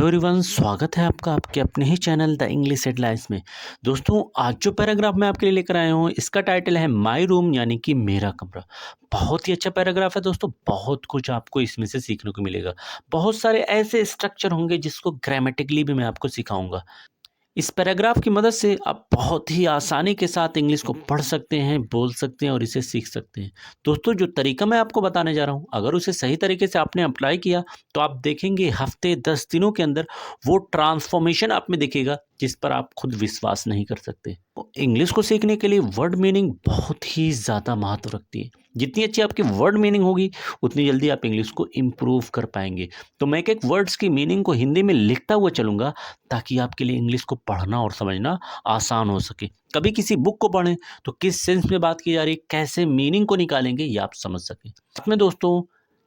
Everyone, स्वागत है आपका आपके अपने ही चैनल द इंग्लिश हेडलाइंस में। दोस्तों, आज जो पैराग्राफ मैं आपके लिए लेकर आया हूँ, इसका टाइटल है माई रूम यानी कि मेरा कमरा। बहुत ही अच्छा पैराग्राफ है दोस्तों, बहुत कुछ आपको इसमें से सीखने को मिलेगा। बहुत सारे ऐसे स्ट्रक्चर होंगे जिसको ग्रामेटिकली भी मैं आपको सिखाऊंगा। इस पैराग्राफ की मदद से आप बहुत ही आसानी के साथ इंग्लिश को पढ़ सकते हैं, बोल सकते हैं और इसे सीख सकते हैं। दोस्तों, जो तरीका मैं आपको बताने जा रहा हूँ, अगर उसे सही तरीके से आपने अप्लाई किया तो आप देखेंगे हफ्ते 10 दिनों के अंदर वो ट्रांसफॉर्मेशन आप में दिखेगा जिस पर आप खुद विश्वास नहीं कर सकते। तो इंग्लिश को सीखने के लिए वर्ड मीनिंग बहुत ही ज़्यादा महत्व रखती है। जितनी अच्छी आपकी वर्ड मीनिंग होगी उतनी जल्दी आप इंग्लिश को इम्प्रूव कर पाएंगे। तो मैं एक एक वर्ड्स की मीनिंग को हिंदी में लिखता हुआ चलूँगा ताकि आपके लिए इंग्लिश को पढ़ना और समझना आसान हो सके। कभी किसी बुक को पढ़ें तो किस सेंस में बात की जा रही है, कैसे मीनिंग को निकालेंगे, ये आप समझ सकें। साथ में दोस्तों,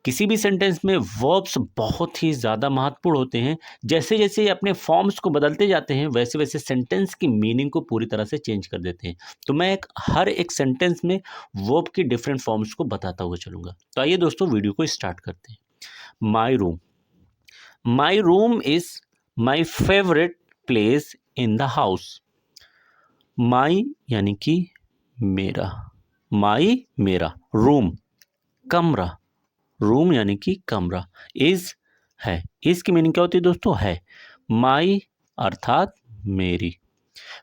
किसी भी सेंटेंस में वर्ब्स बहुत ही ज़्यादा महत्वपूर्ण होते हैं। जैसे जैसे ये अपने फॉर्म्स को बदलते जाते हैं वैसे वैसे सेंटेंस की मीनिंग को पूरी तरह से चेंज कर देते हैं। तो मैं हर एक सेंटेंस में वर्ब की डिफरेंट फॉर्म्स को बताता हुआ चलूँगा। तो आइए दोस्तों, वीडियो को स्टार्ट करते हैं। My room. My room is my favourite place in the house. My यानी कि मेरा, माई मेरा, रूम कमरा, रूम यानी कि कमरा, इज है, इज की मीनिंग क्या होती है दोस्तों? है। माई अर्थात मेरी,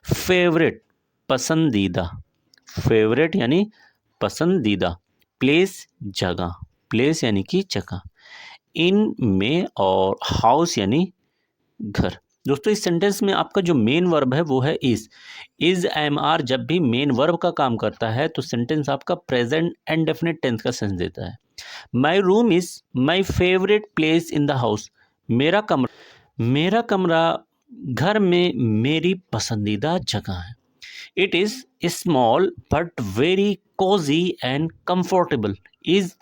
फेवरेट पसंदीदा, फेवरेट यानी पसंदीदा, प्लेस जगह, प्लेस यानी कि जगह, इन में और हाउस यानी घर। दोस्तों, इस सेंटेंस में आपका जो मेन वर्ब है वो है इज एम आर जब भी मेन वर्ब का काम करता है तो सेंटेंस आपका प्रेजेंट एंड डेफिनेट टेंस का सेंस देता है। माई room is my favourite place in the house. मेरा कमरा घर में मेरी पसंदीदा जगह है। It is small but very Cozi and comfortable. Is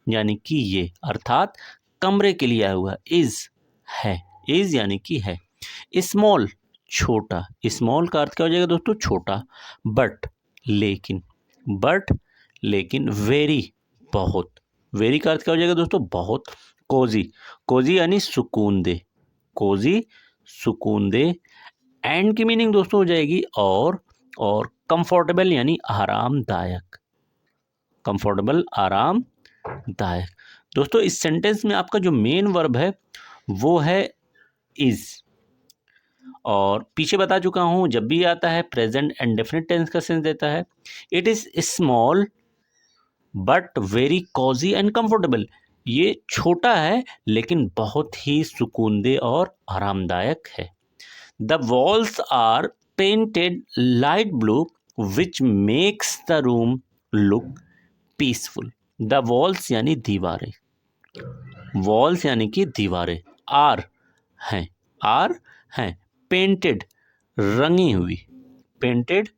यानी कि ये, अर्थात कमरे के लिए आया हुआ इज है, इज यानी कि है। स्मॉल छोटा, स्मॉल का अर्थ क्या हो जाएगा दोस्तों? छोटा। बट लेकिन, बट लेकिन, वेरी बहुत, वेरी का अर्थ क्या हो जाएगा दोस्तों? बहुत। कोजी, कोजी यानी सुकून दे, कोजी सुकून दे। एंड की मीनिंग दोस्तों हो जाएगी और कंफर्टेबल यानी आरामदायक, कंफर्टेबल आरामदायक। दोस्तों, इस सेंटेंस में आपका जो मेन वर्ब है वो है इज, और पीछे बता चुका हूं जब भी आता है प्रेजेंट एंड डेफिनेट टेंस का सेंस देता है। It is small but very cosy and comfortable. ये छोटा है लेकिन बहुत ही सुकूनदेह और आरामदायक है। The walls are painted light blue which makes the room look peaceful. The walls यानी दीवारें, वॉल्स यानी कि दीवारें, आर हैं, आर हैं, पेंटेड रंगी हुई, पेंटेड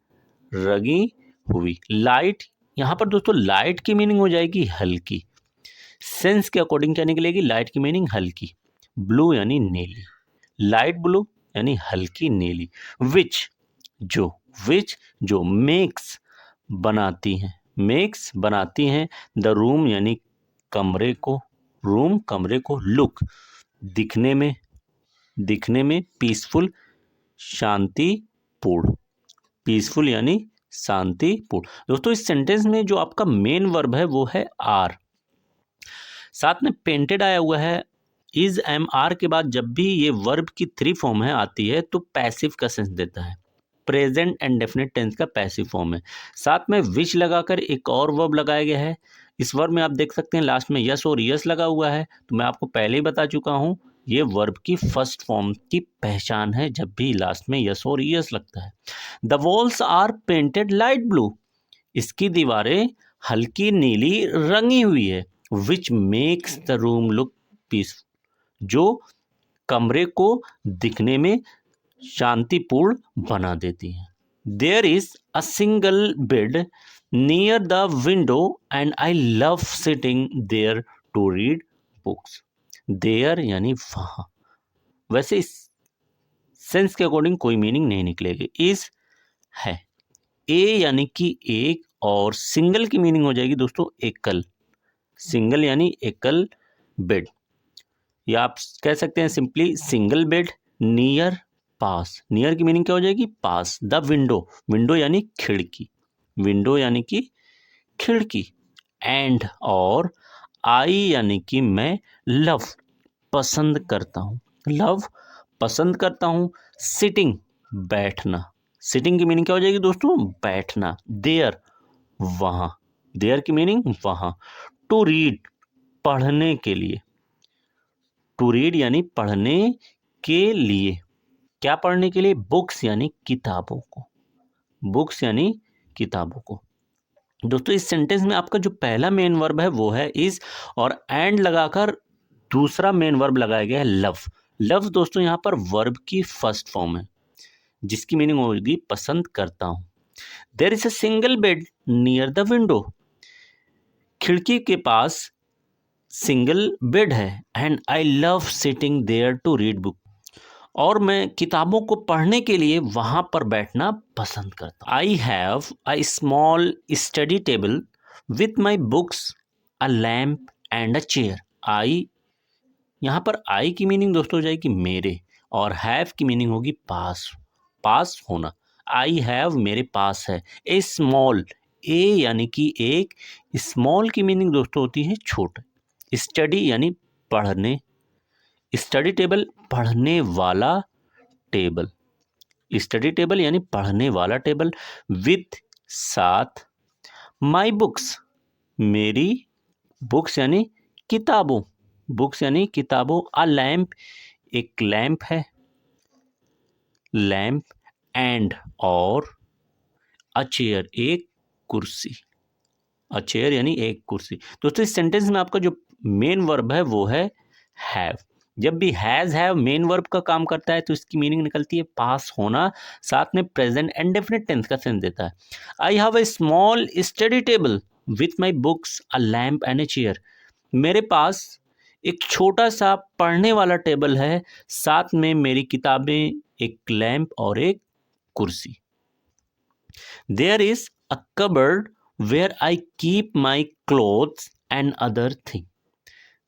रंगी हुई, लाइट, यहाँ पर दोस्तों लाइट की मीनिंग हो जाएगी हल्की, सेंस के अकॉर्डिंग क्या निकलेगी? लाइट की मीनिंग हल्की। ब्लू यानी नीली, लाइट ब्लू यानी हल्की नीली। विच जो, विच जो, मेक्स बनाती हैं, मेक्स बनाती हैं, द रूम यानी कमरे को, रूम कमरे को, लुक दिखने में, दिखने में, पीसफुल शांतिपूर्ण, पीसफुल यानी शांतिपूर्ण। दोस्तों, इस सेंटेंस में जो आपका मेन वर्ब है वो है आर, साथ में पेंटेड आया हुआ है। इज एम आर के बाद जब भी ये वर्ब की 3 फॉर्म है आती है तो पैसिव का सेंस देता है, प्रेजेंट एंड डेफिनेट टेंस का पैसिव फॉर्म है। साथ में विच लगाकर एक और वर्ब लगाया गया है। इस वर्ब में आप देख सकते हैं लास्ट में यस और यस लगा हुआ है, तो मैं आपको पहले ही बता चुका हूं ये वर्ब की फर्स्ट फॉर्म की पहचान है जब भी लास्ट में यस और यस लगता है। The walls are painted light blue, इसकी दीवारें हल्की नीली रंगी हुई है। Which makes the room look peaceful, जो कमरे को दिखने में शांतिपूर्ण बना देती है। There is a single bed near the window and I love sitting there to read books. There यानी वहां, वैसे इस सेंस के अकॉर्डिंग कोई मीनिंग नहीं निकलेगी। इज है, ए यानी कि एक, और सिंगल की मीनिंग हो जाएगी दोस्तों एकल, सिंगल यानी एकल बेड। या आप कह सकते हैं सिंपली सिंगल बेड नियर पास। नियर की मीनिंग क्या हो जाएगी? पास। द विंडो, विंडो यानी खिड़की, विंडो यानी कि खिड़की। एंड और आई यानी कि मैं लव पसंद करता हूँ, लव पसंद करता हूँ। सिटिंग बैठना, सिटिंग की मीनिंग क्या हो जाएगी दोस्तों? बैठना। देयर वहाँ, देयर की मीनिंग वहाँ। टू रीड पढ़ने के लिए, टू रीड यानी पढ़ने के लिए। क्या पढ़ने के लिए? बुक्स यानी किताबों को, बुक्स यानी किताबों को। दोस्तों इस सेंटेंस में आपका जो पहला मेन वर्ब है वो है इज, और एंड लगाकर दूसरा मेन वर्ब लगाया गया है लव। लव दोस्तों यहाँ पर वर्ब की फर्स्ट फॉर्म है, जिसकी मीनिंग होगी पसंद करता हूं। There is a single bed near the window, खिड़की के पास सिंगल बेड है। And I love sitting there to read book, और मैं किताबों को पढ़ने के लिए वहां पर बैठना पसंद करता हूँ। I have a small study table with my books, a lamp and a chair. I, यहाँ पर आई की मीनिंग दोस्तों हो जाएगी मेरे, और हैव की मीनिंग होगी पास, पास होना। आई हैव मेरे पास है ए स्मॉल, ए यानी कि एक, स्मॉल की मीनिंग दोस्तों होती है छोटा। स्टडी यानी पढ़ने, स्टडी टेबल पढ़ने वाला टेबल, स्टडी टेबल यानी पढ़ने वाला टेबल। विथ साथ, माई बुक्स मेरी, बुक्स यानी किताबों, बुक्स यानी किताबों। अ लैम्प एक लैम्प है, लैम्प। एंड और अ चेयर एक कुर्सी, अ चेयर यानी एक कुर्सी। दोस्तों इस सेंटेंस में आपका जो मेन वर्ब है वो है हैव। जब भी हैज हैव मेन वर्ब का काम करता है तो इसकी मीनिंग निकलती है पास होना, साथ में प्रेजेंट एंड डेफिनेट टेंस का सेंस देता है। आई have a small study table with my books, a lamp and a chair. मेरे पास एक छोटा सा पढ़ने वाला टेबल है, साथ में मेरी किताबें, एक लैम्प और एक कुर्सी। There is a cupboard where I keep my clothes and other thing.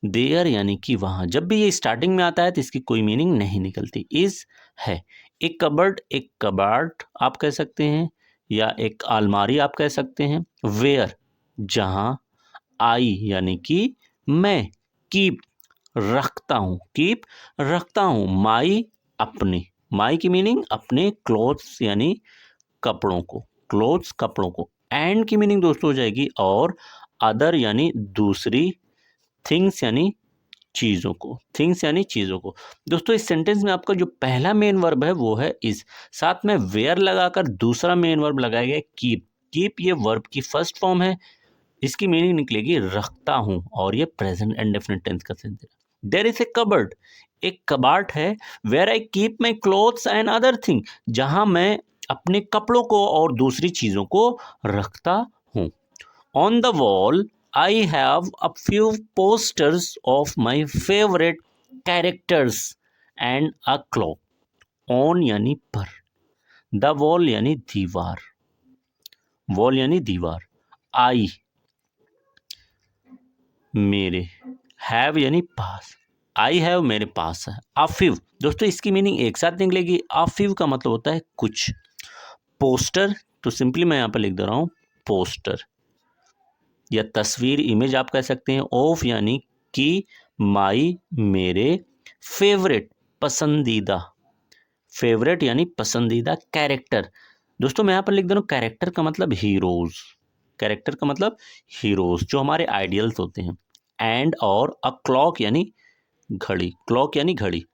There यानी कि वहां, जब भी ये स्टार्टिंग में आता है तो इसकी कोई मीनिंग नहीं निकलती। इज है, एक कबर्ड एक कबार्ड आप कह सकते हैं, या एक अलमारी आप कह सकते हैं। वेयर जहां, आई यानी कि मैं, कीप रखता हूं, कीप रखता हूं। माई अपने, माई की मीनिंग अपने, क्लोथ्स यानी कपड़ों को, क्लोथ्स कपड़ों को। एंड की मीनिंग दोस्तों हो जाएगी और, अदर यानी दूसरी, थिंग्स यानी चीज़ों को, थिंग्स यानी चीज़ों को। दोस्तों इस सेंटेंस में आपका जो पहला मेन वर्ब है वो है इज, साथ में वेयर लगाकर दूसरा मेन वर्ब लगाया गया कीप। कीप ये वर्ब की फर्स्ट फॉर्म है, इसकी मीनिंग निकलेगी रखता हूं, और ये प्रेजेंट एंड डेफिनेट टेंस का सेंस है। देयर इज ए कबर्ड एक कबाट है, where I keep my clothes and other thing जहां मैं अपने कपड़ों को और दूसरी चीजों को रखता हूं। On the wall I have a few posters of my favourite characters and a clock. On यानी पर, द वॉल यानी दीवार, वॉल यानी दीवार। आई मेरे, हैव यानी पास, आई हैव मेरे पास है। अफीव दोस्तों इसकी मीनिंग एक साथ निकलेगी। अफीव का मतलब होता है कुछ। पोस्टर तो सिंपली मैं यहाँ पर लिख दे रहा हूँ पोस्टर, या तस्वीर इमेज आप कह सकते हैं। ऑफ यानी कि माई मेरे, फेवरेट पसंदीदा, फेवरेट यानी पसंदीदा। कैरेक्टर दोस्तों मैं यहाँ पर लिख दे रहा हूँ कैरेक्टर का मतलब हीरोज, कैरेक्टर का मतलब हीरोज जो हमारे आइडियल्स होते हैं। एंड और अ क्लॉक यानी घड़ी, क्लॉक यानी घड़ी।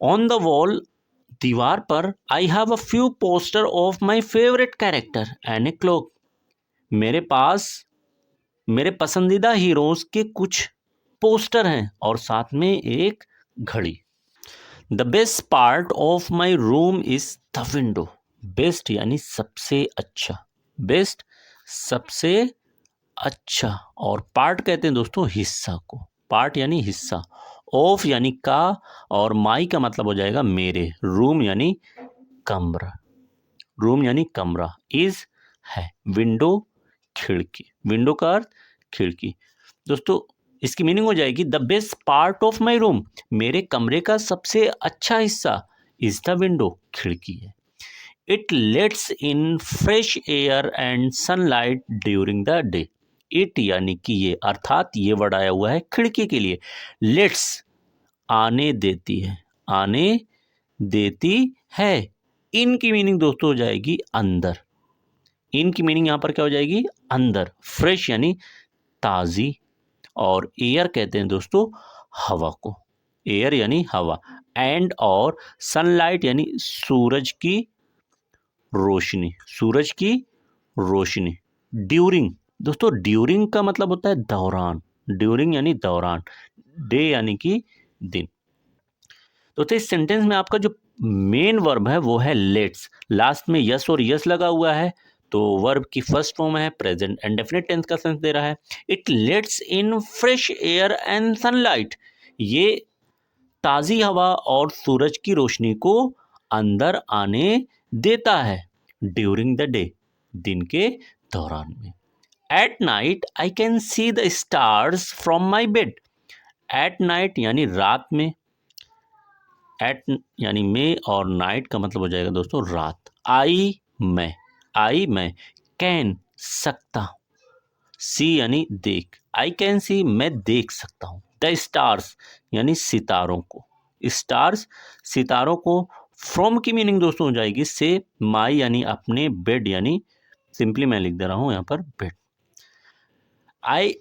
ऑन द वॉल दीवार पर, आई have a few poster of my favourite character and a clock, मेरे पास मेरे पसंदीदा हीरोज के कुछ पोस्टर हैं और साथ में एक घड़ी। The best part of my room is the window, best यानी सबसे अच्छा, बेस्ट सबसे अच्छा, और पार्ट कहते हैं दोस्तों हिस्सा को, पार्ट यानी हिस्सा। ऑफ यानी का, और माई का मतलब हो जाएगा मेरे। रूम यानी कमरा, रूम यानी कमरा। इज है, विंडो खिड़की, विंडो का अर्थ खिड़की। दोस्तों इसकी मीनिंग हो जाएगी the best part of my room, मेरे कमरे का सबसे अच्छा हिस्सा इज द विंडो, खिड़की है। It let's in fresh air and sunlight during the day. It यानी कि ये, अर्थात ये वर्ड आया हुआ है खिड़की के लिए। लेट्स आने देती है, आने देती है। इन की मीनिंग दोस्तों हो जाएगी अंदर। इन की मीनिंग यहां पर क्या हो जाएगी, अंदर। फ्रेश यानी ताजी, और एयर कहते हैं दोस्तों हवा को, एयर यानी हवा। एंड और सनलाइट यानी सूरज की रोशनी, सूरज की रोशनी। ड्यूरिंग, दोस्तों ड्यूरिंग का मतलब होता है दौरान, ड्यूरिंग यानी दौरान, डे यानी कि दिन। तो इस सेंटेंस में आपका जो मेन वर्ब है वो है लेट्स। लास्ट में यस और यस लगा हुआ है, तो वर्ब की फर्स्ट फॉर्म है, प्रेजेंट इंडेफिनिट टेंस का सेंस दे रहा है। It let's in fresh air and sunlight, ये ताज़ी हवा और सूरज की रोशनी को अंदर आने देता है। ड्यूरिंग द डे, दिन के दौरान में। At night I can see the stars from my bed. At night यानी रात में, एट यानी में, और नाइट का मतलब हो जाएगा दोस्तों रात। आई मैं, आई मैं, कैन सकता हूं, सी यानी देख, आई कैन सी मैं देख सकता हूं। द स्टार्स यानी सितारों को, स्टार्स सितारों को। फ्रॉम की मीनिंग दोस्तों हो जाएगी से, माई यानी अपने, बेड यानी, सिंपली मैं लिख दे रहा हूं यहां पर बेड। आई,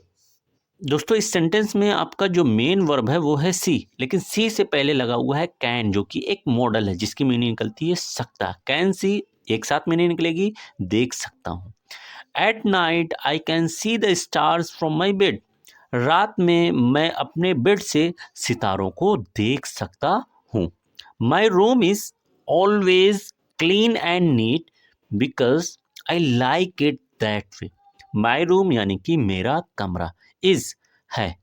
दोस्तों इस सेंटेंस में आपका जो मेन वर्ब है वो है सी, लेकिन सी से पहले लगा हुआ है कैन, जो कि एक मॉडल है जिसकी मीनिंग निकलती है सकता। कैन सी एक साथ मीनिंग निकलेगी देख सकता हूं। At night I can see the stars from my bed, रात में मैं अपने बेड से सितारों को देख सकता हूं। My room is always clean and neat because I like it that way. My room यानी कि मेरा कमरा, इज है,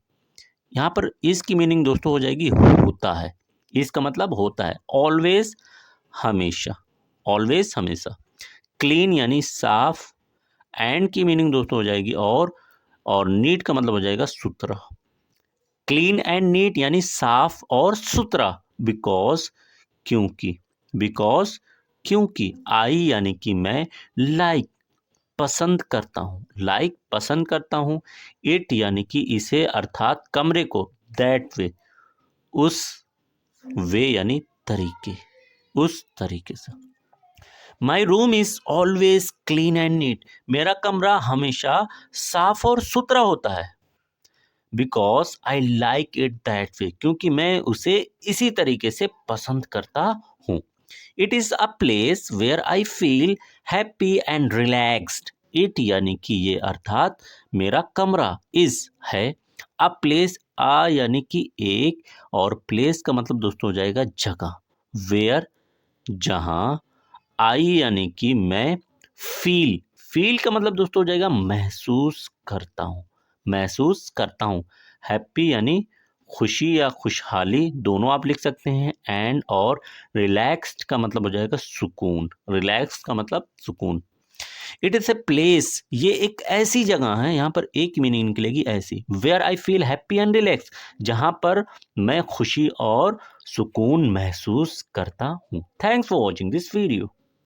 यहां पर इज की मीनिंग दोस्तों हो जाएगी होता है। इज का मतलब होता है, ऑलवेज हमेशा, ऑलवेज हमेशा। क्लीन यानी साफ, एंड की मीनिंग दोस्तों हो जाएगी और नीट का मतलब हो जाएगा सुथरा। क्लीन एंड नीट यानी साफ और सुथरा। बिकॉज क्योंकि, बिकॉज क्योंकि। आई यानी कि मैं, लाइक पसंद करता हूँ, लाइक पसंद करता हूँ। इट यानी कि इसे, अर्थात कमरे को। दैट वे उस, वे यानी तरीके, उस तरीके से। My room is always clean and neat, मेरा कमरा हमेशा साफ और सुथरा होता है। Because I like it that way, क्योंकि मैं उसे इसी तरीके से पसंद करता हूँ। It is a place where I feel happy and relaxed. It यानी कि ये, अर्थात मेरा कमरा, इज है, अ प्लेस, आ यानी कि एक, और प्लेस का मतलब दोस्तों हो जाएगा जगह। वेयर जहां, आई यानी कि मैं, फील, फील का मतलब दोस्तों हो जाएगा महसूस करता हूँ, महसूस करता हूँ। हैप्पी यानी खुशी या खुशहाली, दोनों आप लिख सकते हैं। एंड और रिलैक्स्ड का मतलब हो जाएगा सुकून, रिलैक्स का मतलब सुकून। इट इज ए प्लेस, ये एक ऐसी जगह है, यहाँ पर एक मीनिंग निकलेगी ऐसी, where I feel happy and relax, जहाँ पर मैं खुशी और सुकून महसूस करता हूँ। Thanks for watching this video.